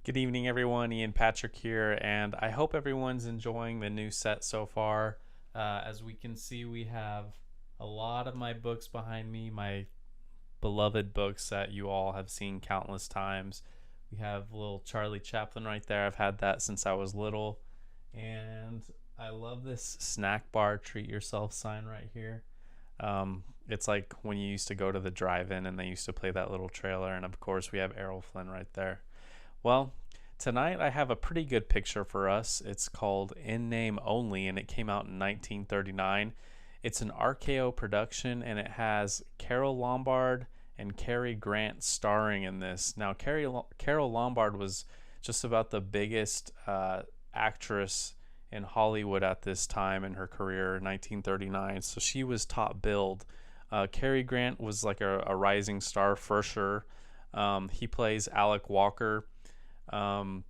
Good evening, everyone. Ian Patrick here, and I hope everyone's enjoying the new set so far. As we can see, we have a lot of my books behind me, my beloved books that you all have seen countless times. We have little Charlie Chaplin right there. I've had that since I was little. And I love this snack bar treat yourself sign right here. It's like when you used to go to the drive-in and they used to play that little trailer. And of course, we have Errol Flynn right there. Well, tonight I have a pretty good picture for us. It's called In Name Only, and it came out in 1939. It's an RKO production, and it has Carole Lombard and Cary Grant starring in this. Now, Carole Lombard was just about the biggest actress in Hollywood at this time in her career, 1939. So she was top billed. Cary Grant was like a rising star for sure. He plays Alec Walker. And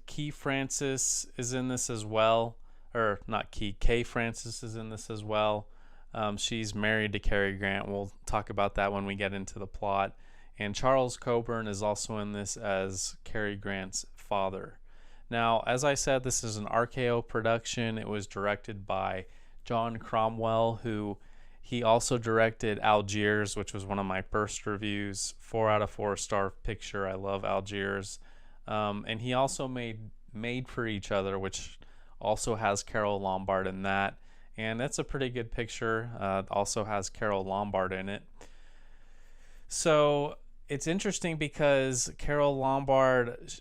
Key Francis is in this as well, or not Key, Kay Francis is in this as well. She's married to Cary Grant. We'll talk about that when we get into the plot. And Charles Coburn is also in this as Cary Grant's father. Now, as I said, this is an RKO production. It was directed by John Cromwell, who he also directed Algiers, which was one of my first reviews. 4 out of 4 star picture. I love Algiers. And he also made Made for Each Other, which also has Carole Lombard in that. And that's a pretty good picture. Also has Carole Lombard in it. So it's interesting because Carole Lombard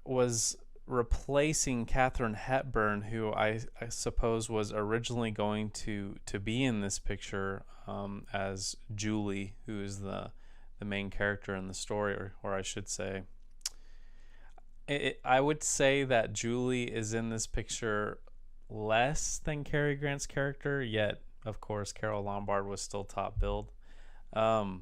was replacing Katharine Hepburn, who I suppose was originally going to be in this picture as Julie, who is the main character in the story, or I should say. I would say that Julie is in this picture less than Cary Grant's character, yet, of course, Carole Lombard was still top billed. But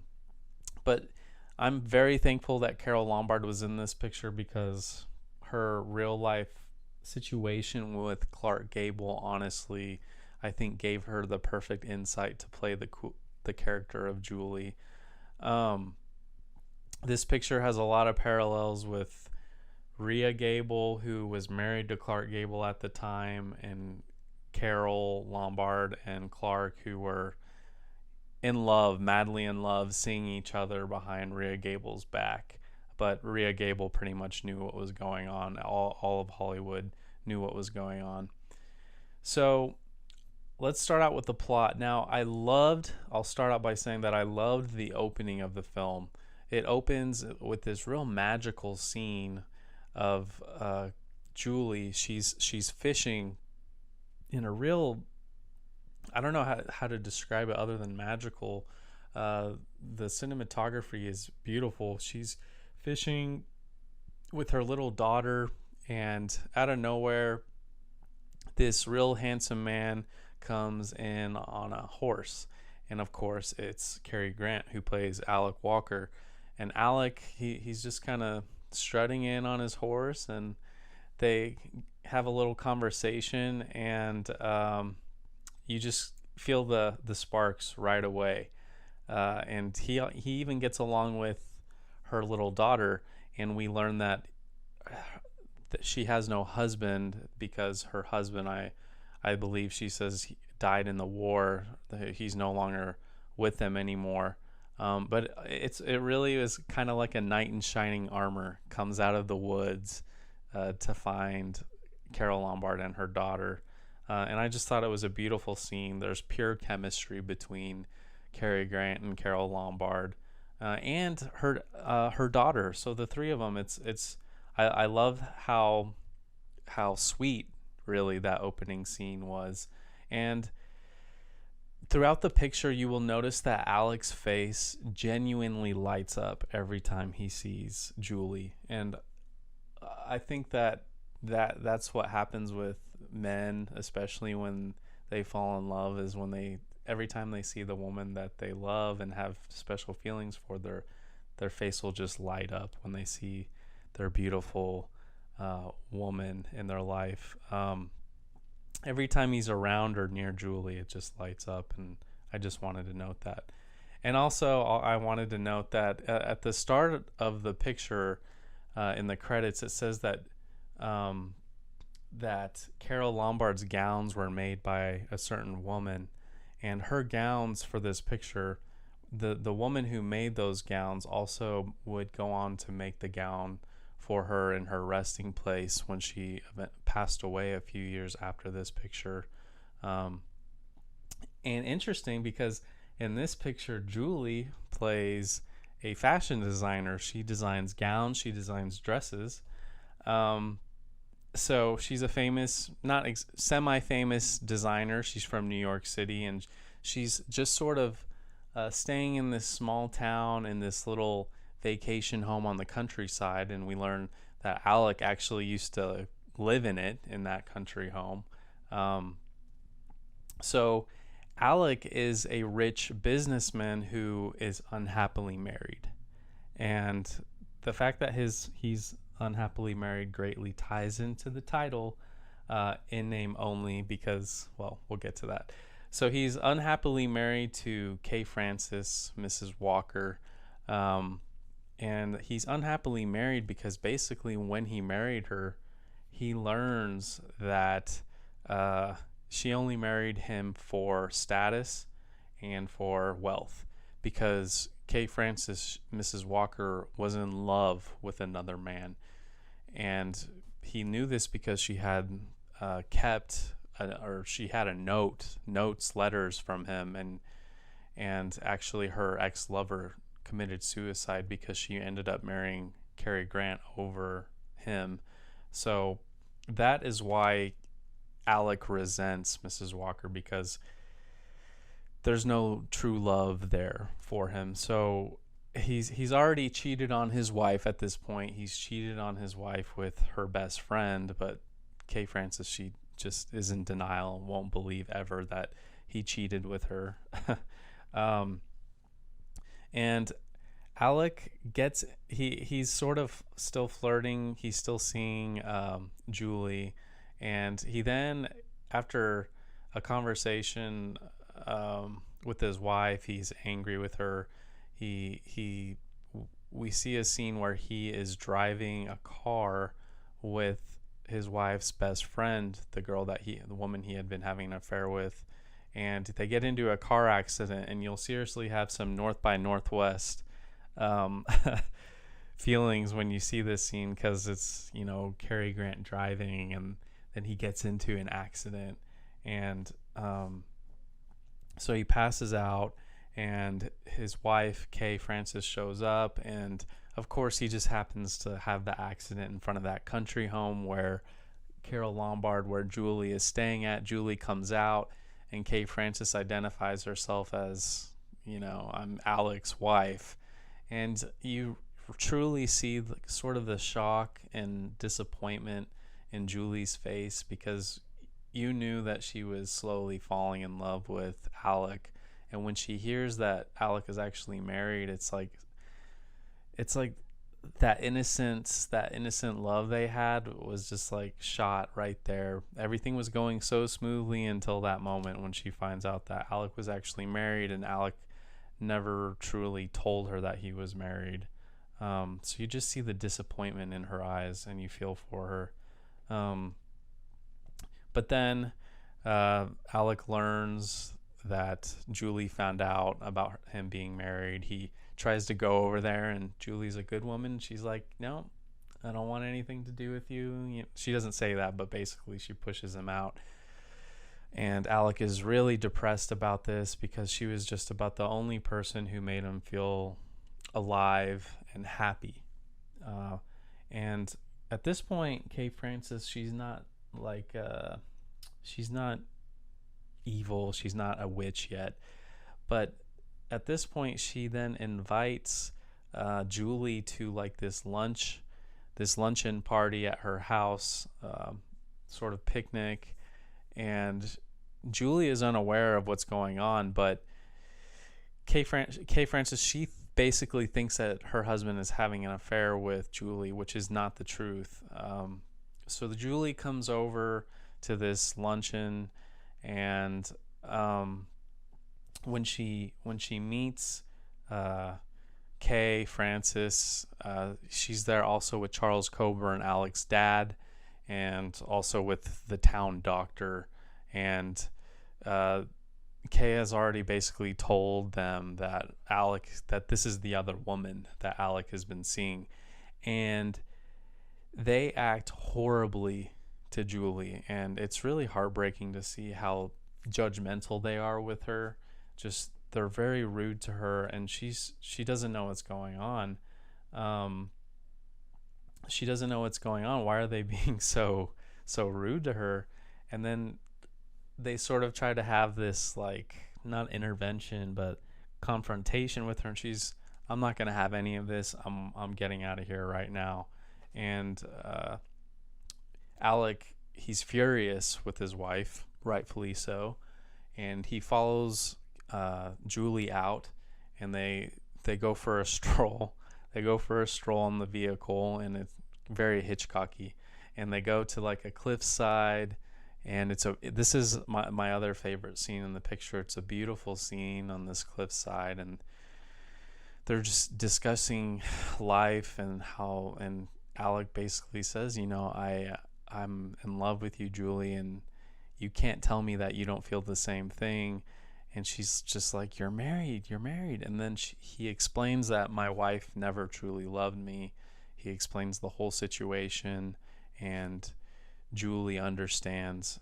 I'm very thankful that Carole Lombard was in this picture because her real life situation with Clark Gable, honestly, I think gave her the perfect insight to play the character of Julie. This picture has a lot of parallels with Rhea Gable, who was married to Clark Gable at the time, and Carole Lombard and Clark, who were in love, madly in love, seeing each other behind Rhea Gable's back. But Rhea Gable pretty much knew what was going on. All of Hollywood knew what was going on. So let's start out with the plot. Now, I'll start out by saying that I loved the opening of the film. It opens with this real magical scene of Julie. She's fishing in a real, I don't know how to describe it other than magical. The cinematography is beautiful. She's fishing with her little daughter, and out of nowhere this real handsome man comes in on a horse, and of course it's Cary Grant, who plays Alec Walker. And Alec, he's just kind of strutting in on his horse, and they have a little conversation, and you just feel the sparks right away. And he even gets along with her little daughter, and we learn that she has no husband because her husband, I believe she says, died in the war. He's no longer with them anymore. But it really is kind of like a knight in shining armor comes out of the woods to find Carole Lombard and her daughter. And I just thought it was a beautiful scene. There's pure chemistry between Cary Grant and Carole Lombard. And her daughter. So the three of them, I love how sweet really that opening scene was. And throughout the picture, you will notice that Alec's face genuinely lights up every time he sees Julie. And I think that's what happens with men, especially when they fall in love, is when every time they see the woman that they love and have special feelings for, their face will just light up when they see their beautiful woman in their life. Every time he's around or near Julie, it just lights up, and I just wanted to note that. And also, I wanted to note that at the start of the picture, in the credits, it says that um, that Carole Lombard's gowns were made by a certain woman, and her gowns for this picture, the woman who made those gowns also would go on to make the gown for her in her resting place when she passed away a few years after this picture. Um, and interesting because in this picture, Julie plays a fashion designer. She designs gowns, she designs dresses. Um, so she's a famous, not semi-famous designer. She's from New York City, and she's just sort of staying in this small town in this little vacation home on the countryside. And we learn that Alec actually used to live in that country home. Um, so Alec is a rich businessman who is unhappily married, and the fact that he's unhappily married greatly ties into the title, in name only, because, well, we'll get to that. So he's unhappily married to Kay Francis, Mrs. Walker, and he's unhappily married because basically when he married her, he learns that she only married him for status and for wealth, because Kay Francis, Mrs. Walker, was in love with another man. And he knew this because she had she had letters from him, and actually her ex-lover committed suicide because she ended up marrying Cary Grant over him. So that is why Alec resents Mrs. Walker, because there's no true love there for him. So he's already cheated on his wife at this point. He's cheated on his wife with her best friend, but Kay Francis, she just is in denial and won't believe ever that he cheated with her. And Alec he's sort of still flirting. He's still seeing Julie, and he then, after a conversation with his wife, he's angry with her. We see a scene where he is driving a car with his wife's best friend, the woman he had been having an affair with, and they get into a car accident, and you'll seriously have some North by Northwest feelings when you see this scene, because it's, Cary Grant driving, and then he gets into an accident, and so he passes out, and his wife, Kay Francis, shows up, and of course he just happens to have the accident in front of that country home where Carole Lombard, where Julie is staying at. Julie comes out, and Kay Francis identifies herself as, I'm Alec's wife, and you truly see sort of the shock and disappointment in Julie's face, because you knew that she was slowly falling in love with Alec. And when she hears that Alec is actually married, it's like that innocent love they had was just like shot right there. Everything was going so smoothly until that moment when she finds out that Alec was actually married, and Alec never truly told her that he was married. So you just see the disappointment in her eyes, and you feel for her. But then Alec learns that Julie found out about him being married. He tries to go over there, and Julie's a good woman. She's like, no, I don't want anything to do with you. She doesn't say that, but basically she pushes him out. And Alec is really depressed about this, because she was just about the only person who made him feel alive and happy. And at this point, Kay Francis, she's not evil, she's not a witch yet, but at this point she then invites Julie to like this luncheon party at her house, sort of picnic, and Julie is unaware of what's going on, but Kay Francis, she basically thinks that her husband is having an affair with Julie, which is not the truth. So the Julie comes over to this luncheon, and when she meets Kay Frances, she's there also with Charles Coburn, Alec's dad, and also with the town doctor. And Kay has already basically told them that that this is the other woman that Alec has been seeing. And they act horribly to Julie, and it's really heartbreaking to see how judgmental they are with her. Just they're very rude to her, and she doesn't know what's going on. She doesn't know what's going on. Why are they being so rude to her? And then they sort of try to have this, like, not intervention but confrontation with her, and I'm not going to have any of this. I'm getting out of here right now. And Alec, he's furious with his wife, rightfully so, and he follows Julie out, and they go for a stroll. They go for a stroll in the vehicle, and it's very Hitchcocky. And they go to like a cliffside, and this is my other favorite scene in the picture. It's a beautiful scene on this cliffside, and they're just discussing life and how. And Alec basically says, I'm in love with you, Julie, and you can't tell me that you don't feel the same thing. And she's just like, you're married. And then he explains that my wife never truly loved me. He explains the whole situation, and Julie understands.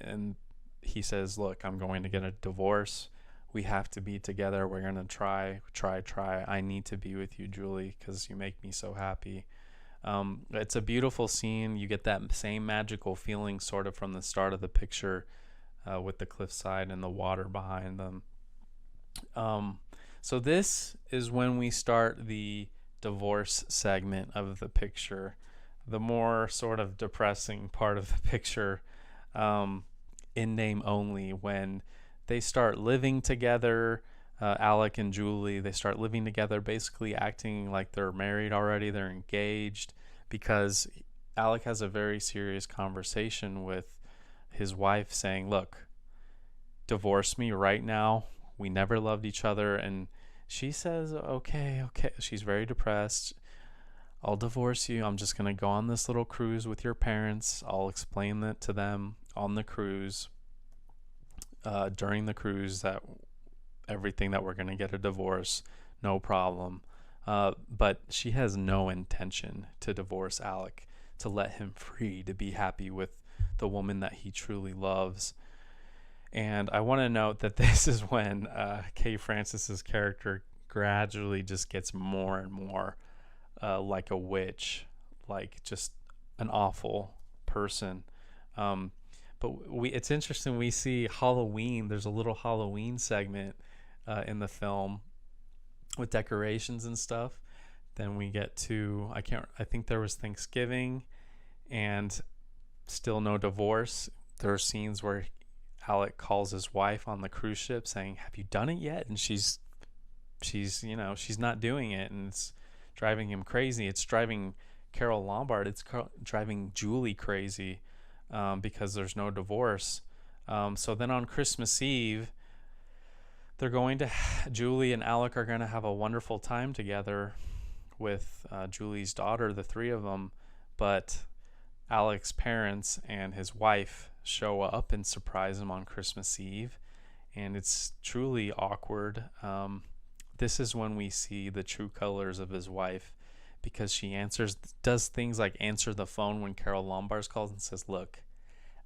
And he says, look, I'm going to get a divorce. We have to be together. We're going to try. I need to be with you, Julie, because you make me so happy. It's a beautiful scene. You get that same magical feeling sort of from the start of the picture, with the cliffside and the water behind them. So this is when we start the divorce segment of the picture, the more sort of depressing part of the picture, in name only, when they start living together. Alec and Julie, they start living together, basically acting like they're married already, they're engaged, because Alec has a very serious conversation with his wife saying, look, divorce me right now. We never loved each other. And she says, okay. She's very depressed. I'll divorce you. I'm just going to go on this little cruise with your parents. I'll explain that to them on the cruise, during the cruise, that everything, that we're going to get a divorce, no problem. But she has no intention to divorce Alec, to let him free, to be happy with the woman that he truly loves. And I want to note that this is when Kay Frances's character gradually just gets more and more like a witch, like just an awful person. But it's interesting, we see Halloween. There's a little Halloween segment in the film with decorations and stuff. Then we get to, I think there was Thanksgiving and still no divorce. There are scenes where Alec calls his wife on the cruise ship saying, have you done it yet? And she's not doing it, and it's driving him crazy. It's driving Carole Lombard, it's driving Julie crazy, because there's no divorce. So then on Christmas Eve, Julie and Alec are going to have a wonderful time together with Julie's daughter, the three of them. But Alec's parents and his wife show up and surprise him on Christmas Eve, and it's truly awkward. This is when we see the true colors of his wife, because she does things like answer the phone when Carole Lombard calls and says, look,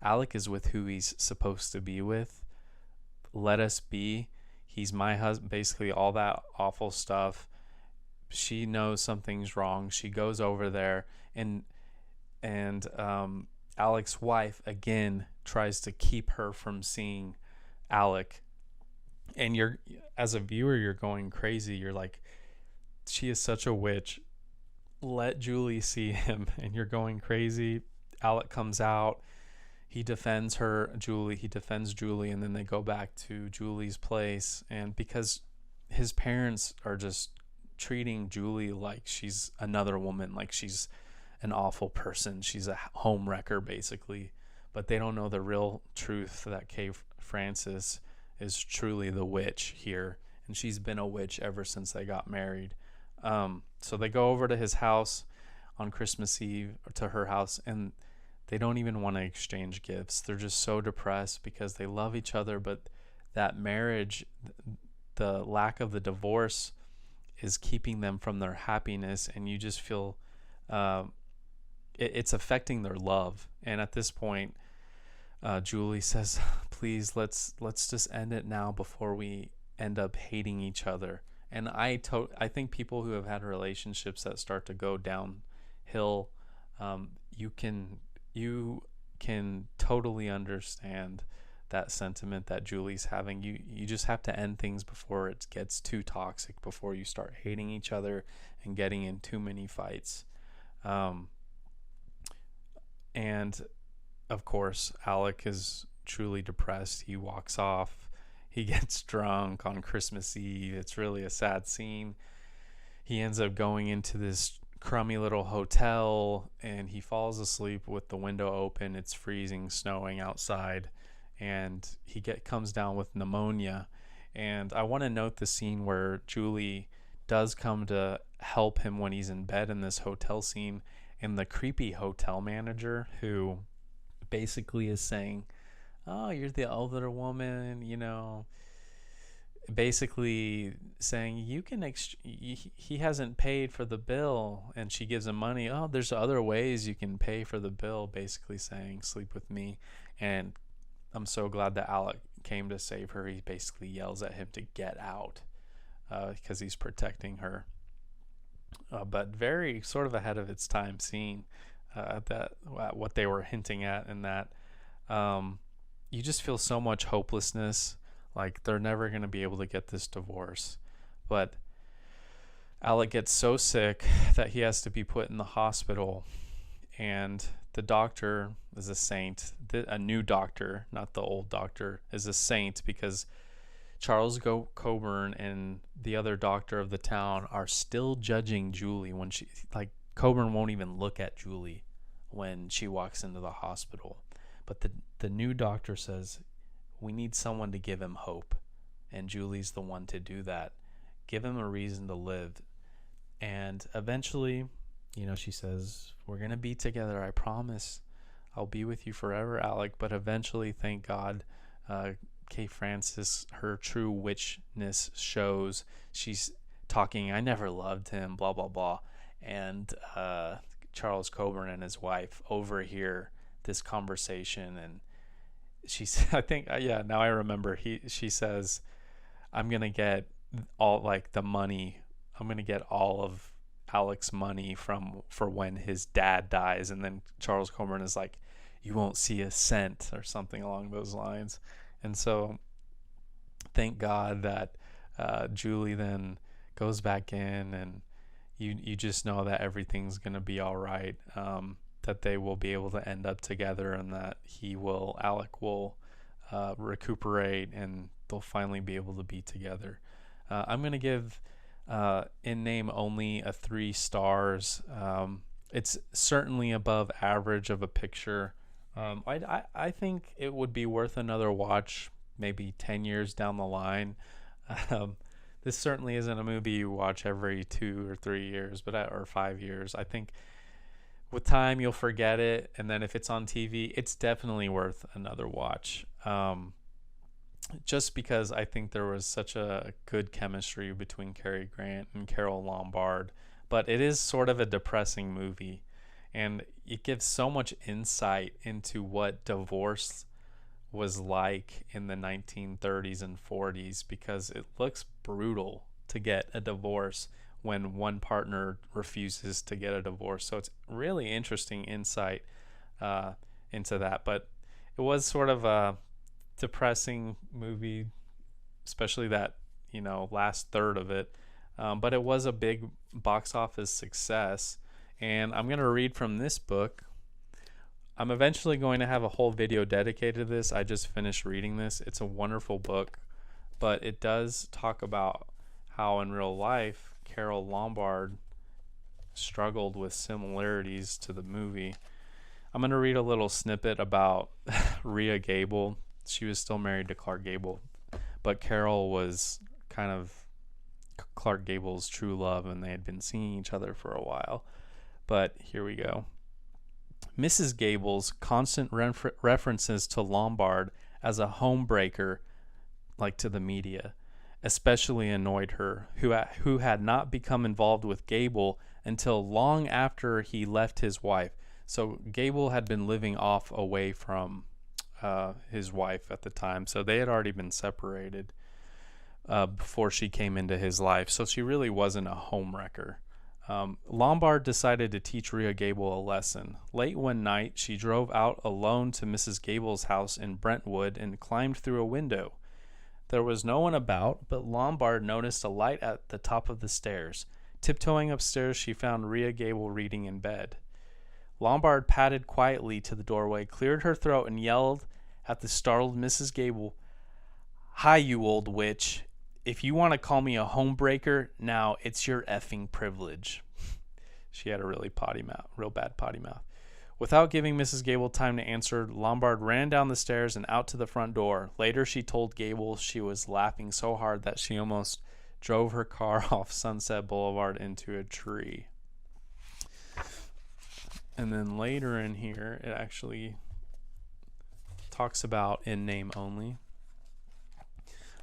Alec is with who he's supposed to be with. Let us be. He's my husband, basically all that awful stuff. She knows something's wrong. She goes over there, and Alec's wife again tries to keep her from seeing Alec. And as a viewer, you're going crazy. You're like, she is such a witch. Let Julie see him. And you're going crazy. Alec comes out. He defends Julie, and then they go back to Julie's place. And because his parents are just treating Julie like she's another woman, like she's an awful person, she's a home wrecker basically, but they don't know the real truth, that Kay Frances is truly the witch here, and she's been a witch ever since they got married. So they go over to his house on Christmas Eve, or to her house, and they don't even want to exchange gifts. They're just so depressed because they love each other, but that marriage, the lack of the divorce, is keeping them from their happiness, and you just feel it's affecting their love. And at this point, Julie says, "Please, let's just end it now before we end up hating each other." And I think people who have had relationships that start to go downhill, you can totally understand that sentiment that Julie's having. You just have to end things before it gets too toxic, before you start hating each other and getting in too many fights. And of course, Alec is truly depressed. He walks off. He gets drunk on Christmas Eve. It's really a sad scene. He ends up going into this crummy little hotel, and he falls asleep with the window open. It's freezing, snowing outside, and he comes down with pneumonia. And I want to note the scene where Julie does come to help him when he's in bed in this hotel scene, and the creepy hotel manager, who basically is saying, "Oh, you're the older woman," basically saying you can he hasn't paid for the bill, and she gives him money. "Oh, there's other ways you can pay for the bill," basically saying, "Sleep with me." And I'm so glad that Alec came to save her. He basically yells at him to get out because he's protecting her. But very sort of ahead of its time scene, what they were hinting at, in that you just feel so much hopelessness, like they're never going to be able to get this divorce. But Alec gets so sick that he has to be put in the hospital, and the doctor is a saint. A new doctor, not the old doctor, is a saint, because Charles Coburn and the other doctor of the town are still judging Julie when Coburn won't even look at Julie when she walks into the hospital. But the new doctor says, "We need someone to give him hope," and Julie's the one to do that. Give him a reason to live. And eventually, she says, "We're going to be together, I promise. I'll be with you forever, Alec." But eventually, thank God, Kay Francis, her true witchness shows. She's talking, "I never loved him, blah, blah, blah." And Charles Coburn and his wife overhear this conversation, and she's, I think, now I remember, she says, "I'm going to get all the money. I'm going to get all of Alec's money for when his dad dies." And then Charles Coburn is like, "You won't see a cent," or something along those lines. And so thank God that Julie then goes back in, and you just know that everything's going to be all right, that they will be able to end up together, and that Alec will recuperate, and they'll finally be able to be together. I'm going to give In Name Only a 3 stars. It's certainly above average of a picture. I think it would be worth another watch, maybe 10 years down the line. This certainly isn't a movie you watch every 2 or 3 years, or 5 years. I think with time you'll forget it, and then if it's on TV, it's definitely worth another watch. Just because I think there was such a good chemistry between Cary Grant and Carole Lombard. But it is sort of a depressing movie, and it gives so much insight into what divorce was like in the 1930s and 40s, because it looks brutal to get a divorce when one partner refuses to get a divorce. So it's really interesting insight into that. But it was sort of a depressing movie, especially that last third of it. But it was a big box office success. And I'm going to read from this book. I'm eventually going to have a whole video dedicated to this. I just finished reading this. It's a wonderful book, but it does talk about how in real life Carole Lombard struggled with similarities to the movie. I'm going to read a little snippet about Rhea Gable. She was still married to Clark Gable, but Carole was kind of Clark Gable's true love, and they had been seeing each other for a while. But here we go. Mrs. Gable's constant references to Lombard as a homebreaker, like to the media, especially annoyed her, who had not become involved with Gable until long after he left his wife. So Gable had been living off away from his wife at the time, so they had already been separated before she came into his life. So she really wasn't a homewrecker. Lombard decided to teach Rhea Gable a lesson. Late one night, she drove out alone to Mrs. Gable's house in Brentwood and climbed through a window. There was no one about, but Lombard noticed a light at the top of the stairs. Tiptoeing upstairs, she found Rhea Gable reading in bed. Lombard padded quietly to the doorway, cleared her throat, and yelled at the startled Mrs. Gable, "Hi, you old witch. If you want to call me a homebreaker, now it's your effing privilege." She had a real bad potty mouth. Without giving Mrs. Gable time to answer, Lombard ran down the stairs and out to the front door. Later, she told Gable she was laughing so hard that she almost drove her car off Sunset Boulevard into a tree. And then later in here, it actually talks about in name only.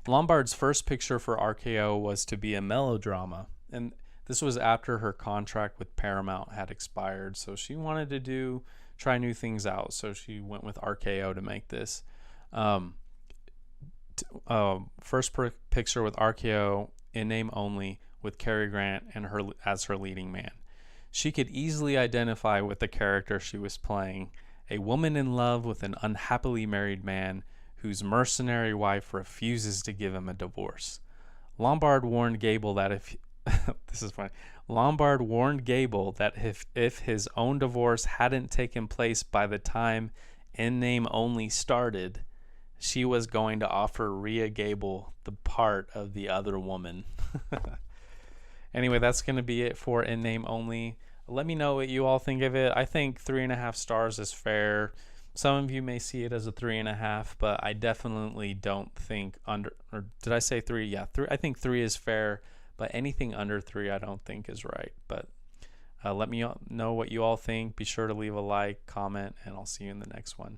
Lombard's first picture for RKO was to be a melodrama, and this was after her contract with Paramount had expired, so she wanted to try new things out, so she went with RKO to make this. First picture with RKO, in name only, with Cary Grant and her as her leading man. She could easily identify with the character she was playing, a woman in love with an unhappily married man whose mercenary wife refuses to give him a divorce. Lombard warned Gable that if his own divorce hadn't taken place by the time In Name Only started, she was going to offer Rhea Gable the part of the other woman. Anyway, that's going to be it for In Name Only. Let me know what you all think of it. I think 3.5 stars is fair. Some of you may see it as a 3.5, but I definitely don't think under, or did I say 3? Yeah, 3. I think 3 is fair, but anything under 3 I don't think is right. But let me know what you all think. Be sure to leave a like, comment, and I'll see you in the next one.